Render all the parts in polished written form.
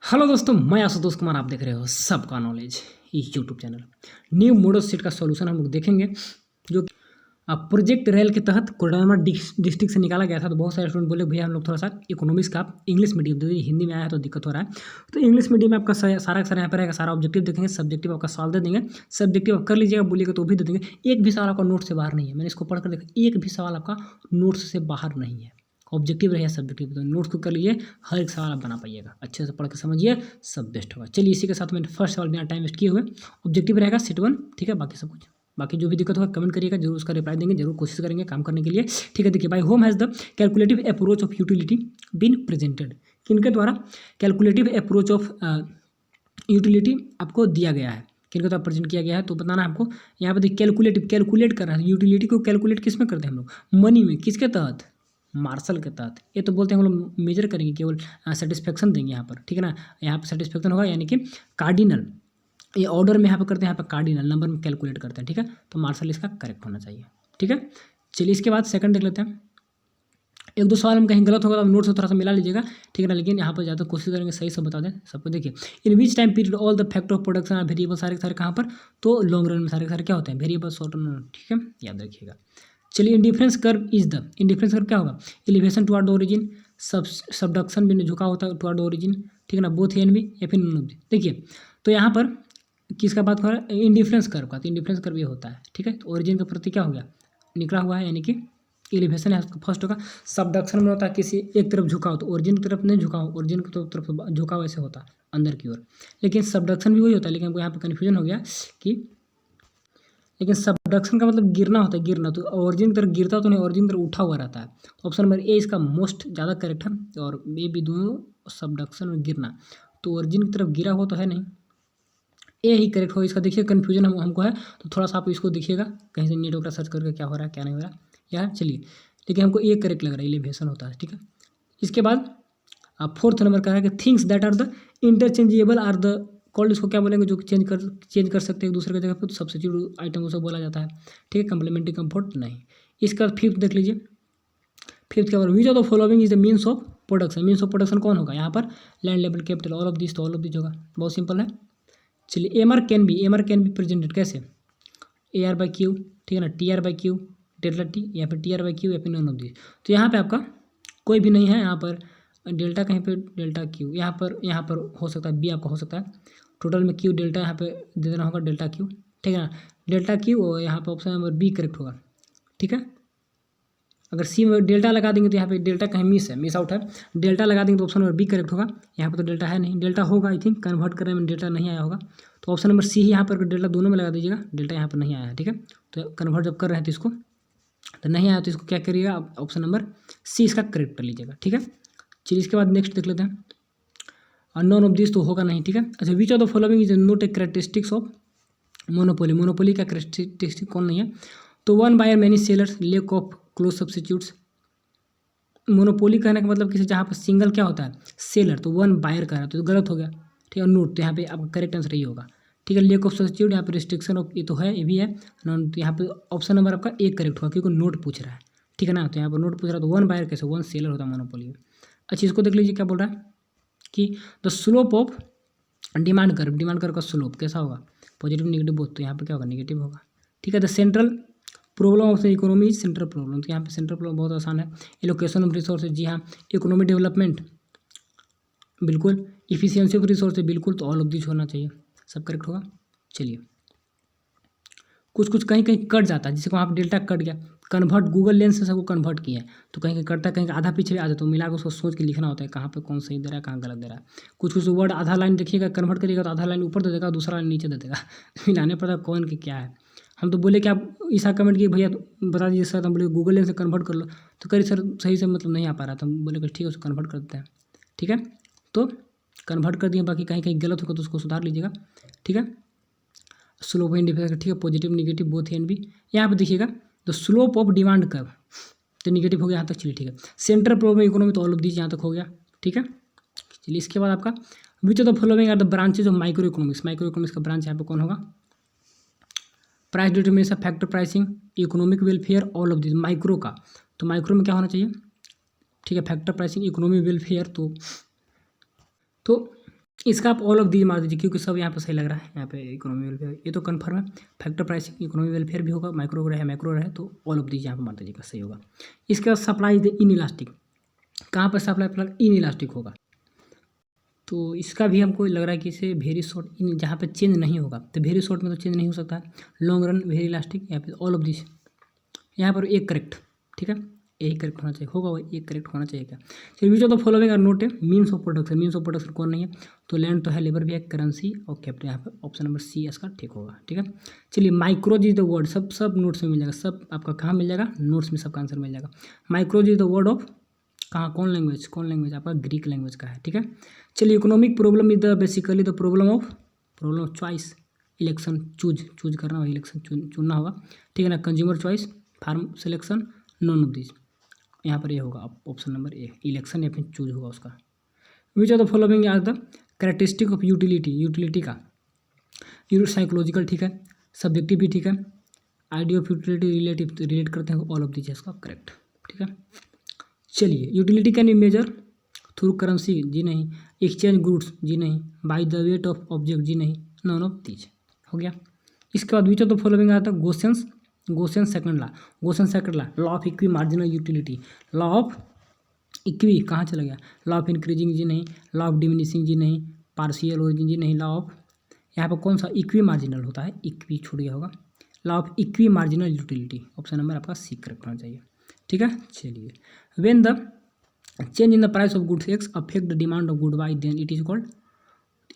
Hello दोस्तों, मैं आशुतोष कुमार। आप देख रहे हो सबका knowledge YouTube channel. New model set का सॉल्यूशन हम लोग देखेंगे, जो प्रोजेक्ट रेल के तहत कोडरमा डिस्ट्रिक्ट से निकाला गया था। तो बहुत सारे स्टूडेंट बोले भैया हम लोग थोड़ा सा इकोनॉमिक्स का इंग्लिश मीडियम दे दीजिए, हिंदी में आया है तो दिक्कत हो रहा है। तो इंग्लिश मीडियम में आपका सारा का सारा यहाँ पर रहेगा, सारा ऑब्जेक्टिव देखेंगे, सब्जेक्टिव आपका सवाल दे देंगे। सब्जेक्टिव आप कर लीजिएगा, बोलिएगा तो भी दे देंगे। एक भी सवाल आपका नोट से बाहर नहीं है, मैंने इसको पढ़कर देखा, एक भी सवाल आपका नोट्स से बाहर नहीं है। ऑब्जेक्टिव रहे सब्जेक्टिव, तो नोट्स को कर लीजिए, हर एक सवाल आप बना पाइएगा। अच्छे से पढ़ के समझिए, सब बेस्ट होगा। चलिए इसी के साथ मैंने फर्स्ट सवाल बिना टाइम वेस्ट किए हुए, ऑब्जेक्टिव रहेगा सेट 1, ठीक है। बाकी सब कुछ, बाकी जो भी दिक्कत होगा कमेंट करिएगा, जरूर उसका रिप्लाई देंगे, जरूर कोशिश करेंगे काम करने के लिए, ठीक है। देखिए, by whom has the calculative approach of utility been presented. किनके द्वारा कैलकुलेटिव अप्रोच ऑफ यूटिलिटी आपको दिया गया है, किनके द्वारा प्रेजेंट किया गया है, तो बताना है आपको। यहाँ पर देखिए कैलकुलेटिव, कैलकुलेट कर रहा है यूटिलिटी को। कैलकुलेट किस में करते हैं हम लोग? मनी में। किसके तहत? मार्शल के तहत। ये तो बोलते हैं हम लोग मेजर करेंगे, केवल सेटिस्फेक्शन देंगे यहाँ पर, ठीक है ना। यहाँ पर सेटिस्फेक्शन होगा, यानी कि कार्डिनल, ये ऑर्डर में यहाँ पर करते हैं, यहाँ पर कार्डिनल नंबर में कैलकुलेट करते हैं, ठीक है। तो मार्शल इसका करेक्ट होना चाहिए, ठीक है। चलिए इसके बाद सेकंड देख लेते हैं। एक दो सवाल हम कहीं गलत होगा तो नोट से थोड़ा सा मिला लीजिएगा, ठीक है ना। लेकिन यहाँ पर ज़्यादा कोशिश करेंगे सही से बता दें सबको। देखिए, in which time period all the factor of production are variable, सारे के सारे कहाँ पर? तो लॉन्ग रन में सारे के सारे क्या होते हैं? वेरिएबल, शॉर्ट रन, ठीक है, याद रखिएगा। चलिए, indifference curve is the, indifference curve क्या होगा? Elevation toward the origin, subduction भी झुका होता है टुवर्ड द ओरिजिन, ठीक है ना। बोथ एन भी या फिर नॉन भी। देखिए, तो यहाँ पर किसका बात कर रहा है? इंडिफरेंस कर्व का। तो इंडिफरेंस कर्व ये होता है, ठीक है। तो ओरिजिन के प्रति क्या हो गया? निकला हुआ है, यानी कि एलिवेशन है फर्स्ट होगा। सबडक्शन में होता है किसी एक तरफ झुकाव, तो ओरिजिन की तरफ नहीं झुकाव, ओरिजिन की तरफ झुकाव ऐसे होता है अंदर की ओर। लेकिन सबडक्शन भी वही होता है, लेकिन हमको यहाँ पर कन्फ्यूजन हो गया कि, लेकिन सबडक्शन का मतलब गिरना होता है, गिरना। तो ओरिजिन की तरफ गिरता तो नहीं, ओरिजिन की तरफ उठा हुआ रहता है। तो ऑप्शन नंबर ए इसका मोस्ट ज़्यादा करेक्ट है, और ए भी दोनों सबडक्शन में गिरना। तो ओरिजिन की तरफ गिरा हुआ तो है नहीं, ए ही करेक्ट होगा इसका। देखिए कन्फ्यूजन हमको है, तो थोड़ा सा आप इसको देखिएगा कहीं से नेट वगैरह सर्च करके क्या हो रहा है क्या नहीं हो रहा है यार। चलिए, लेकिन हमको ए करेक्ट लग रहा है, एलिवेशन होता है, ठीक है। इसके बाद फोर्थ नंबर का है कि things that are the interchangeable are the called, इसको क्या बोलेंगे? जो चेंज कर सकते हैं एक दूसरे की जगह पर, तो सब्स्टिट्यूट आइटम उसे बोला जाता है, ठीक है। कंप्लीमेंट्री कंफर्ट नहीं। इसका फिफ्थ देख लीजिए, फिफ्थ क्या बोला? Which of the following is the means of production. Means of production कौन होगा यहाँ पर? Land, level, capital, all of this, तो ऑल ऑफ दिस होगा, बहुत सिंपल है। चलिए, M R can be presented कैसे? ए आर बाई क्यू, ठीक है ना, T R by Q, delta T, या फिर टी आर बाई क्यू, या फिर नॉन ऑफ दिस। तो यहाँ पे आपका कोई भी नहीं है, यहाँ पर डेल्टा कहीं पे डेल्टा क्यू, यहाँ पर हो सकता है बी आपका हो सकता है। टोटल में क्यू डेल्टा यहाँ पे दे देना होगा, डेल्टा क्यू, ठीक है ना, डेल्टा क्यू। और यहाँ पर ऑप्शन नंबर बी करेक्ट होगा, ठीक है। अगर सी में डेल्टा लगा देंगे तो यहाँ पे डेल्टा कहीं मिस आउट है, डेल्टा लगा देंगे तो ऑप्शन नंबर बी करेक्ट होगा। यहाँ पर तो डेल्टा है नहीं, डेल्टा होगा आई थिंक, कन्वर्ट करने में डेल्टा नहीं आया होगा, तो ऑप्शन नंबर सी ही यहाँ पर डेल्टा दोनों में लगा दीजिएगा, डेल्टा यहाँ पर नहीं आया है, ठीक है। तो कन्वर्ट जब कर रहे हैं तो इसको, तो नहीं आया तो इसको क्या करिएगा? ऑप्शन नंबर सी इसका करेक्ट कर लीजिएगा, ठीक है। चलिए इसके बाद नेक्स्ट देख लेते हैं। नॉन ऑफ दिस तो होगा नहीं, ठीक है। अच्छा, which of the following is not a characteristics of monopoly. Monopoly का कैरेक्टरिस्टिक कौन नहीं है? तो one buyer many sellers, lack of close substitutes. Monopoly कहने का मतलब किसी जहाँ पर सिंगल क्या होता है? सेलर, तो वन बायर का है, तो गलत हो गया, ठीक है। नोट, तो यहाँ पे आपका करेक्ट आंसर यही होगा, ठीक है। लेक ऑफ सब्सिट्यूट, यहाँ पे रिस्ट्रिक्शन ऑफ, ये तो है, ये भी है। नॉन, तो यहाँ पे ऑप्शन नंबर आपका एक करेक्ट होगा, क्योंकि नोट पूछ रहा है, ठीक है ना। तो यहाँ पर नोट पूछ रहा है, तो वन बायर कैसे? वन सेलर होता है मोनोपोली में। अच्छा, इसको देख लीजिए क्या बोल रहा है कि the slope of demand curve का स्लोप कैसा होगा? पॉजिटिव नेगेटिव बोथ, तो यहाँ पर क्या होगा? नेगेटिव होगा, ठीक है। The central problem of the economy is central problem, तो यहाँ पे सेंट्रल प्रॉब्लम बहुत आसान है। एलोकेशन ऑफ रिसोर्सेज, जी हाँ। इकोनॉमी डेवलपमेंट, बिल्कुल। इफिशियंसी ऑफ रिसोर्सेज, बिल्कुल। तो ऑल ऑफ दिस होना चाहिए, सब करेक्ट होगा। चलिए, कुछ कुछ कहीं कहीं कट जाता है, जिससे वहाँ पर डेल्टा कट गया, कन्वर्ट गूगल लेंस से सबको कन्वर्ट किया है, तो कहीं कहीं कटता है, कहीं आधा पीछे भी आ जाता है, तो मिला के उसको सोच के लिखना होता है कहाँ पे कौन सही दे रहा है, कहाँ गलत दे रहा है। कुछ कुछ वर्ड आधा लाइन देखिएगा, कन्वर्ट करिएगा तो आधा लाइन ऊपर दे देगा, दूसरा लाइन नीचे दे देगा मिलाने पड़ता कौन के क्या है। हम तो बोले कि आप ऐसा कमेंट किए भैया तो बता दीजिए सर, हम बोले गूगल लेंस से कन्वर्ट कर लो, तो करिए सर सही से मतलब नहीं आ पा रहा, तो हम बोले कि ठीक है उसको कन्वर्ट कर देते हैं, ठीक है। तो कन्वर्ट कर दिए, बाकी कहीं कहीं गलत होगा तो उसको सुधार लीजिएगा, ठीक है। स्लोप एंड डिफरेंस, ठीक है, पॉजिटिव नेगेटिव बोथ एंड भी। यहाँ पे देखिएगा the slope of demand curve, तो नेगेटिव हो गया यहाँ तक, चलिए ठीक है। सेंट्रल प्रॉब्लम इकोनॉमी, तो ऑल ऑफ दिस यहाँ तक हो गया, ठीक है। चलिए इसके बाद आपका which of the following are the branches of micro economics. Micro economics का ब्रांच यहाँ पे कौन होगा? Price determination, factor pricing, economic welfare, all of this. Micro का, तो माइक्रो में क्या होना चाहिए? ठीक है, फैक्टर प्राइसिंग, इकोनॉमिक वेलफेयर, तो इसका आप ऑल ऑफ दीज मार दीजिए क्योंकि सब यहाँ पे सही लग रहा है। यहाँ पे इकोनॉमी वेलफेयर ये तो कन्फर्म है। फैक्टर प्राइसिंग इकोनॉमी वेलफेयर भी होगा, माइक्रो रहे मैक्रो रहे तो ऑल ऑफ दीज यहाँ पे मार दीजिएगा, सही होगा। इसके बाद सप्लाई इज इन इलास्टिक, कहाँ पर सप्लाई प्लग इन इलास्टिक होगा, तो इसका भी हमको लग रहा है कि इसे वेरी शॉर्ट इन जहाँ पे चेंज नहीं होगा, तो वेरी शॉर्ट में तो चेंज नहीं हो सकता है। लॉन्ग रन वेरी इलास्टिक, यहाँ पे ऑल ऑफ दिस, यहाँ पर एक करेक्ट, ठीक है, यही करेक्ट होना चाहिए, होगा वही एक करेक्ट होना चाहिए क्या। चलिए which of the following are not है means of production, means of production कौन नहीं है, तो लैंड तो है, लेबर भी है, करेंसी और कैपिटल, यहाँ पर ऑप्शन नंबर सी इसका ठीक होगा, ठीक है। चलिए माइक्रोज इज द वर्ड, सब नोट्स में मिल जाएगा, सब आपका कहाँ मिल जाएगा, नोट्स में सबका आंसर मिल जाएगा। माइक्रोज इज द वर्ड ऑफ कहाँ, कौन लैंग्वेज आपका ग्रीक लैंग्वेज का है, ठीक है। चलिए economic problem is the basically the problem of choice, election choose करना होगा, इलेक्शन चुनना होगा, ठीक है ना। Consumer choice, farm selection, none of this, यहाँ पर ये होगा ऑप्शन नंबर ए, इलेक्शन या फिर चूज होगा उसका। Which of the following are the characteristic of utility का, साइकोलॉजिकल ठीक है, सब्जेक्टिव भी ठीक है, आइडिया ऑफ यूटिलिटी रिलेट करते हैं, ऑल ऑफ दिस इसका करेक्ट, ठीक है। चलिए utility can be measure through currency, जी नहीं, एक्सचेंज गुड्स, जी नहीं, by the weight of object, जी नहीं, नॉन ऑफ दीज हो गया। इसके बाद विच ऑफ द फॉलोइंग आता है Gossen's second law of equi marginal utility, law of equi कहाँ चला गया, लॉ ऑफ इंक्रीजिंग, जी नहीं, लॉ ऑफ डिमिनिशिंग, जी नहीं, पार्शियल ओरिजिन, जी नहीं, लॉ ऑफ यहाँ पर कौन सा इक्वी मार्जिनल होता है, इक्वी छूट गया होगा, law of equi marginal utility, option number आपका सी करेक्ट होना चाहिए, ठीक है। चलिए when the change in the price of goods X affect the demand of good by then it is called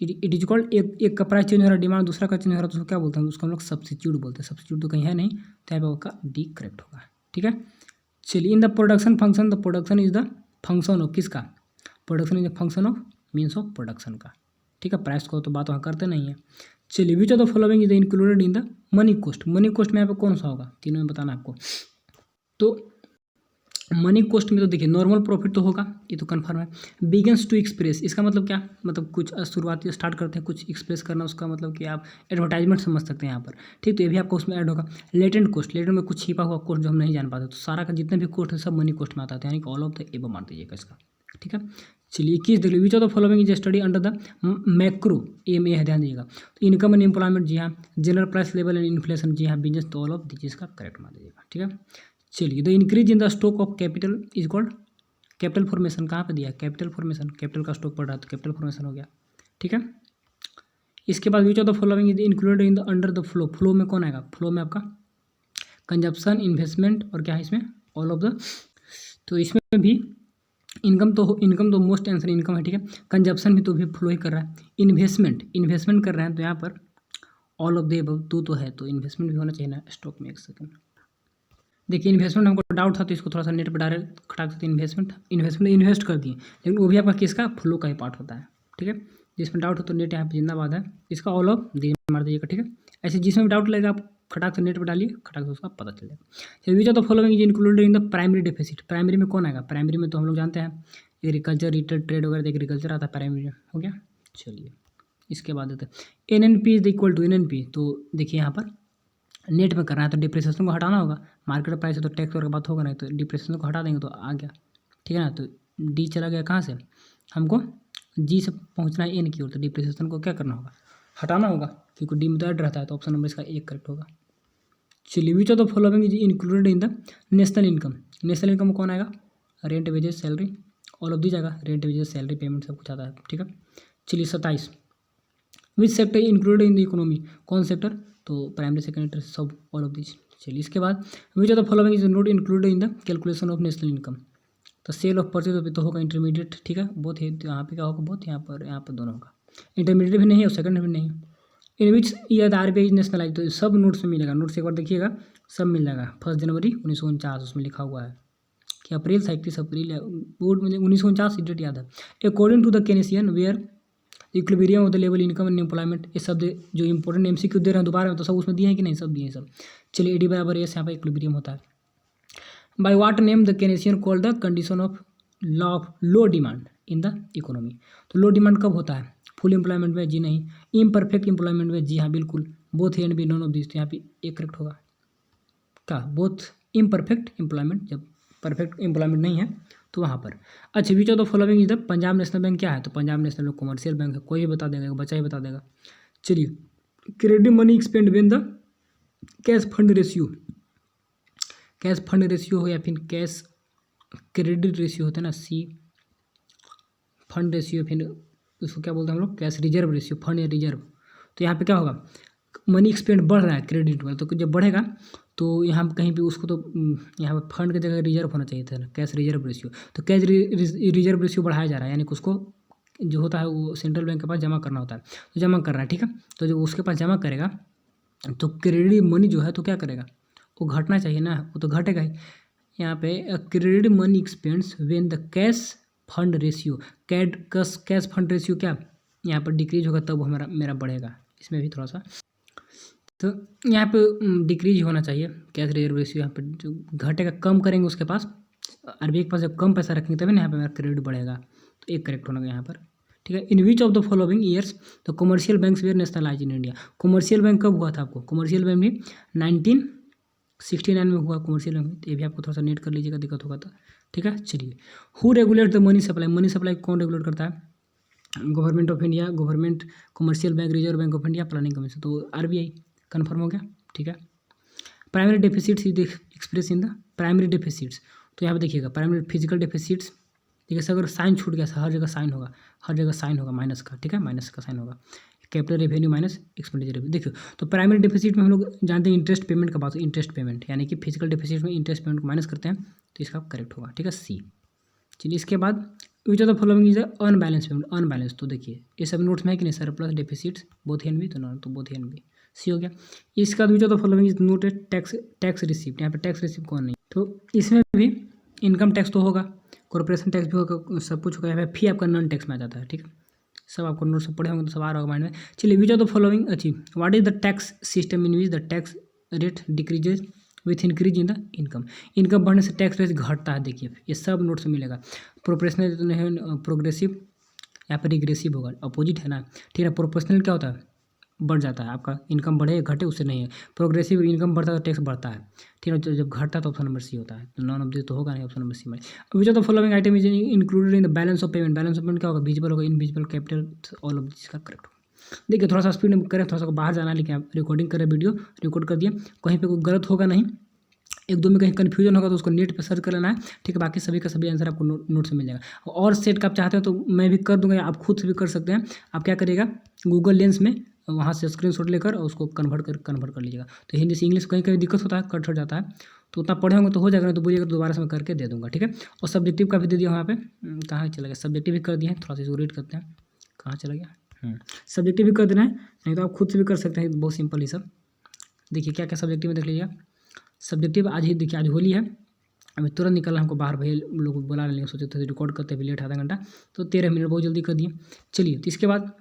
एक का प्राइस चेंज हो रहा है, डिमांड दूसरा का चेंज हो रहा है, तो उसको क्या बोलते हैं, उसको हम लोग सब्स्टिट्यूट बोलते हैं, सब्स्टिट्यूट तो कहीं है नहीं, तो यहाँ पे आपका डी करेक्ट होगा, ठीक है। चलिए in the production function, the production is the function of किसका, production is the function of means of production का, ठीक है। प्राइस को तो बात वहाँ करते नहीं है। चलिए which of the following is the included in the money cost में यहाँ पे कौन सा होगा, तीनों में बताना आपको। तो मनी कॉस्ट में तो देखिए नॉर्मल प्रॉफिट तो होगा, ये तो कन्फर्म है। बिगिंस टू एक्सप्रेस, इसका मतलब क्या, मतलब कुछ शुरुआती स्टार्ट करते हैं कुछ एक्सप्रेस करना, उसका मतलब कि आप एडवर्टाइजमेंट समझ सकते हैं यहाँ पर, ठीक, तो ये भी आपको उसमें ऐड होगा। लेटेंट में कुछ छिपा हुआ कॉस्ट जो हम नहीं जान पाते, तो सारा का जितने भी कॉस्ट है सब मनी कॉस्ट में आता है, यानी कि ऑल ऑफ द एबव मान दीजिएगा इसका, ठीक है। चलिए 21 देख लीजिए, which of the following is study under the macro M A है, ध्यान दीजिएगा। तो इनकम एंड एम्प्लॉयमेंट, जी हाँ, general price level and inflation, जी हाँ, बिजनेस, तो ऑल ऑफ दिस का करेक्ट मान दीजिएगा, ठीक है। चलिए the increase in the stock of capital is called capital formation, कहाँ पे दिया है, कैपिटल फॉर्मेशन, कैपिटल का स्टॉक बढ़ रहा है तो कैपिटल फॉर्मेशन हो गया, ठीक है। इसके बाद which of the following is included in the under the flow में कौन आएगा, फ्लो में आपका कंजप्शन, इन्वेस्टमेंट और क्या है इसमें ऑल ऑफ द, तो इसमें भी इनकम तो मोस्ट आंसर इनकम है, ठीक है। कंजप्शन भी तो भी फ्लो ही कर रहा है, इन्वेस्टमेंट कर रहे हैं तो यहाँ पर ऑल ऑफ द एबव तो है, तो इन्वेस्टमेंट भी होना चाहिए ना स्टॉक में। एक सेकंड देखिए, इन्वेस्टमेंट हमको डाउट था तो इसको थोड़ा सा नेट पर डायरेक्ट खटाक सकते, इन्वेस्टमेंट इन्वेस्ट कर दिए, लेकिन वो भी आपका किसका फ्लो का ही पार्ट होता है, ठीक है। जिसमें डाउट हो तो नेट यहाँ पे जिंदाबाद है, इसका ऑल ऑफ दी मार दीजिएगा, ठीक है। ऐसे जिसमें भी डाउट लगेगा आप खटाक से नेट पर डालिए, खटाक से उसका पता चल जाएगा। विच of the following is included in the primary deficit, primary में कौन आएगा, प्राइमरी में तो हम लोग जानते हैं एग्रीकल्चर, रिटेल, ट्रेड वगैरह, एग्रीकल्चर आता है प्राइमरी में, हो गया। चलिए इसके बाद देते हैं NNP is equal to NNP, तो देखिए यहाँ पर नेट में करना है तो डिप्रेसिएशन को हटाना होगा, मार्केट प्राइस है तो टैक्स और बात होगा नहीं, तो डिप्रेसिएशन को हटा देंगे तो आ गया, ठीक है ना। तो डी चला गया कहाँ से, हमको जी से पहुँचना है एन की ओर, तो डिप्रेसिएशन को क्या करना होगा, हटाना होगा, क्योंकि डी में तो ऐड रहता है, तो ऑप्शन नंबर इसका एक करेक्ट होगा। चलिए which of the following is included in the national income में कौन आएगा, rent, wages, salary, all of the जाएगा, रेंट, वेजेस, सैलरी, पेमेंट सब कुछ आता है, ठीक है। चलिए 27 which sector included in the economy, कौन सेक्टर, तो प्राइमरी सेकेंडरी सब ऑल ऑफ दिस। चलिए इसके बाद which of the following is not included in the calculation of national income, तो सेल ऑफ परचेज तो होगा इंटरमीडिएट, ठीक है, बहुत है, तो यहाँ पे क्या होगा, बहुत यहाँ पर दोनों होगा, इंटरमीडिएट भी नहीं है और सेकंड भी नहीं है। In which year RBI is nationalize, तो सब नोट्स में मिलेगा, नोट्स एक बार देखिएगा सब मिल जाएगा। 1 जनवरी 1949 उसमें लिखा हुआ है कि अप्रैल 31 अप्रैल है, बोर्ड में 1949 डेट याद है। According to the Keynesian where equilibrium of the level income and employment, ये सब जो इंपॉर्टेंट MCQ दे रहे हैं दोबारा में, तो सब उसमें दिए हैं कि नहीं, सब दिए हैं सब। चलिए AD बराबर एस, यहाँ पर इक्विलिब्रियम होता है। By what name the Keynesian called the condition of low demand in the economy, तो लो डिमांड कब होता है, फुल एम्प्लॉयमेंट में, जी नहीं, इम्परफेक्ट एम्प्लॉयमेंट में, जी हाँ बिल्कुल, both A and B, none of this, तो यहाँ पे एक करेक्ट होगा क्या, बोथ इम्परफेक्ट एम्प्लॉयमेंट, जब परफेक्ट एम्प्लॉयमेंट नहीं है तो वहाँ पर। अच्छा, which of the following is the Punjab National Bank क्या है? तो पंजाब नेशनल बैंक कमर्शियल बैंक है, कोई भी बता देगा, बच्चा ही बता देगा। चलिए, credit money expand when the cash fund ratio, cash fund ratio हो या फिर कैश क्रेडिट रेशियो होता है ना, सी फंड रेशियो, फिर उसको क्या बोलते हैं हम लोग, कैश रिजर्व रेशियो, फंड या रिजर्व। तो यहाँ पे क्या होगा, मनी एक्सपेंड बढ़ रहा है क्रेडिट में, तो जब बढ़ेगा तो यहाँ पे कहीं पे उसको तो यहाँ पे फंड की जगह रिजर्व होना चाहिए था ना, कैश रिजर्व रेशियो। तो कैश रिजर्व रेशियो बढ़ाया जा रहा है, यानी कि उसको जो होता है वो सेंट्रल बैंक के पास जमा करना होता है, तो जमा कर रहा है, ठीक है। तो जब उसके पास जमा करेगा तो क्रेडिट मनी जो है तो क्या करेगा, वो घटना चाहिए ना, वो तो घटेगा ही। यहाँ पे credit money expends when the cash fund ratio, cash fund ratio क्या यहाँ पर डिक्रीज होगा, तब हमारा मेरा बढ़ेगा। इसमें भी थोड़ा सा तो यहाँ पे डिक्रीज होना चाहिए कैश रिजर्व रेशियो, यहाँ पे जो घटेगा, कम करेंगे उसके पास, आरबीआई के पास जब कम पैसा रखेंगे तभी ना यहाँ पे मेरा क्रेडिट बढ़ेगा। तो एक करेक्ट होना यहाँ पर, ठीक है। In which of the following years the commercial banks were nationalize in India, commercial bank कब हुआ था आपको, कमर्शियल बैंक भी 1969 में हुआ कमर्शियल बैंक। ये भी आपको थोड़ा सा नेट कर लीजिएगा, दिक्कत होगा तो, ठीक है। चलिए, who regulate the money supply, money supply कौन रेगुलेट करता है, government of India, government, commercial bank, reserve bank of India, planning commission. तो आरबीआई कन्फर्म हो गया, ठीक है। Primary deficits is express in the primary deficits, तो यहाँ पे देखिएगा प्राइमरी फिजिकल डेफिसिट्स, ठीक है। अगर साइन छूट गया, हर जगह साइन होगा, हर जगह साइन होगा माइनस का, ठीक है, माइनस का साइन होगा, capital revenue minus expenditure revenue. देखिए, तो प्राइमरी डेफिसिट में हम लोग जानते हैं इंटरेस्ट पेमेंट का बात, इंटरेस्ट पेमेंट यानी कि फिजिकल डेफिसिट में इंटरेस्ट पेमेंट को माइनस करते हैं, तो इसका करेक्ट होगा, ठीक है, सी। चलिए, इसके बाद which of the following is unbalance payment, unbalance, तो देखिए ये सब नोट्स में है कि नहीं, surplus deficits both and B, तो नॉन, तो बोथ एन बी, सी हो गया। इसका which of the following is noted tax receipt, यहाँ पे टैक्स रिसिप्ट कौन नहीं, तो इसमें भी इनकम टैक्स तो होगा, कॉर्पोरेशन टैक्स भी होगा, सब कुछ होगा। यहाँ पे फी आपका नॉन टैक्स में आ जाता है, ठीक है। सब आपको नोट सब पढ़े होंगे तो सब आ रहा होगा माइंड में। चलिए, विच ऑफ द फॉलोइंग अच्छी, what is the tax system in which the tax rate decreases with increase in the income, income बढ़ने से टैक्स रेट घटता है। देखिए, ये सब नोट से मिलेगा। प्रोपोर्शनल तो नहीं, प्रोग्रेसिव, यहाँ पर रिग्रेसिव होगा, अपोजिट है ना, ठीक है। प्रोपोर्शनल क्या होता है, बढ़ जाता है, आपका इनकम बढ़े घटे उससे नहीं है। प्रोग्रेसिव, इनकम बढ़ता है तो टैक्स बढ़ता है, ठीक है। जब घटता है तो ऑप्शन नंबर सी होता है, तो नॉन ऑफ दिस तो होगा नहीं, ऑप्शन नंबर सी में। विच of the following item is included in the balance of payment, balance of payment क्या होगा, विजिबल होगा, invisible, capital, all of this का करेक्ट होगा। देखिए, थोड़ा सा स्पीड में करें, थोड़ा सा बाहर जाना, लेकिन आप रिकॉर्डिंग करें, वीडियो रिकॉर्ड कर दिए, कहीं पे कोई गलत होगा नहीं, एक दो में कहीं कन्फ्यूजन होगा तो उसको नेट पे सर्च कर लेना है, ठीक है। बाकी सभी का सभी आंसर आपको नोट से मिल जाएगा। और सेट का आप चाहते हो तो मैं भी कर दूंगा, आप खुद से भी कर सकते हैं। आप क्या करिएगा, गूगल लेंस में वहाँ से स्क्रीनशॉट लेकर और उसको कन्वर्ट कर लीजिएगा। तो हिंदी से इंग्लिश कहीं कहीं दिक्कत होता है, कट हट जाता है, तो उतना पढ़े होंगे तो हो जाएगा, नहीं तो बोलिएगा दोबारा से मैं करके दे दूँगा, ठीक है। और सब्जेक्टिव का भी दे दिया वहाँ पे, कहाँ चला गया, सब्जेक्टिव भी कर दिया है, थोड़ा सा इसको रीड करते हैं, कहाँ चला गया, सब्जेक्टिव भी कर देना है, नहीं तो आप खुद से भी कर सकते हैं, बहुत सिंपल ही सब। देखिए क्या क्या सब्जेक्टिव में देख लीजिएगा, सब्जेक्टिव आज ही देखिए, आज होली है, अभी तुरंत निकलना हमको बाहर, भैया लोग बुला लेंगे, सोचे थे रिकॉर्ड करते भी लेट आधा घंटा, तो 13 मिनट बहुत जल्दी कर दिए। चलिए, तो इसके बाद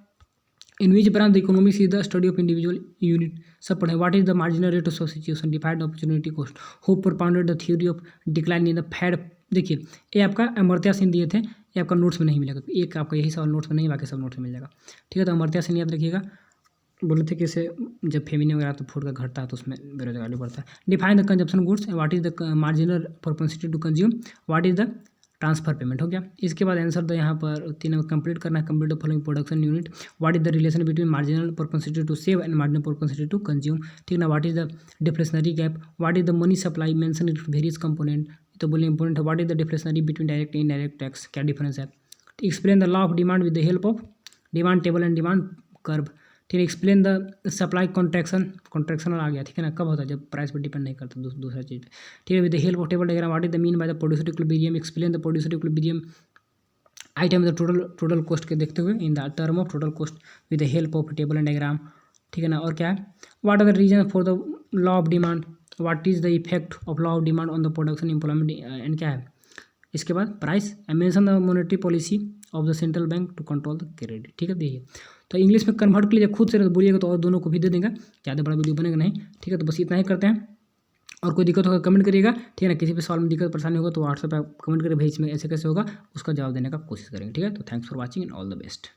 in which branch the economics is the study of individual unit, सब पढ़े। What is the marginal rate of substitution, defined opportunity cost, who propounded the theory of decline in the fad. देखिए, ये आपका अमर्त्य सेन दिए थे, ये आपका नोट्स में नहीं मिलेगा, एक आपका यही सवाल नोट्स में नहीं, बाकी सब नोट्स में मिल जाएगा, ठीक है। तो अमर्त्य सेन याद रखिएगा, बोले थे कि इसे जब फेमिनिन वगैरह तो फूड का घटता है तो उसमें बेरोजगारी बढ़ता है। Define the consumption goods, what is the marginal propensity to consume, what is the transfer payment, हो गया। इसके बाद आंसर द यहाँ पर 3 कंप्लीट करना है, complete the following production unit, what is the relation between marginal propensity to save and marginal propensity to consume, ठीक ना। What is the deflationary gap, what is the money supply, mention it various component, तो बोले important है। What is the deflationary between direct and indirect tax, क्या difference है। Explain the law of demand with the help of demand table and demand curve, ठीक है। Explain the supply कॉन्ट्रैक्शनल आ गया, ठीक है ना, कब होता है, जब प्राइस पर डिपेंड नहीं करता दूसरा चीज़, ठीक है। With the help of table diagram, what is the mean by the producer equilibrium, explain the producer equilibrium item the total cost के देखते हुए in the term of total cost with the help of table and diagram, ठीक है ना। और क्या है, what are the reason for the law of demand, what is the effect of law of demand on the production employment and क्या है। इसके बाद price, mention the monetary policy of the central bank to control the credit, ठीक है। देखिए, तो English में convert कर लीजिए खुद से, तो बोलिएगा तो और दोनों को भी दे देंगे, ज़्यादा बड़ा वीडियो बनेगा नहीं, ठीक है। तो बस इतना ही करते हैं, और कोई दिक्कत होगा कमेंट करिएगा, ठीक है ना। किसी भी सवाल में दिक्कत परेशानी होगा तो व्हाट्सएप पर कमेंट करिए, भाई इसमें ऐसे कैसे होगा, उसका जवाब देने का कोशिश करेंगे, ठीक है। तो thanks for watching and all the best.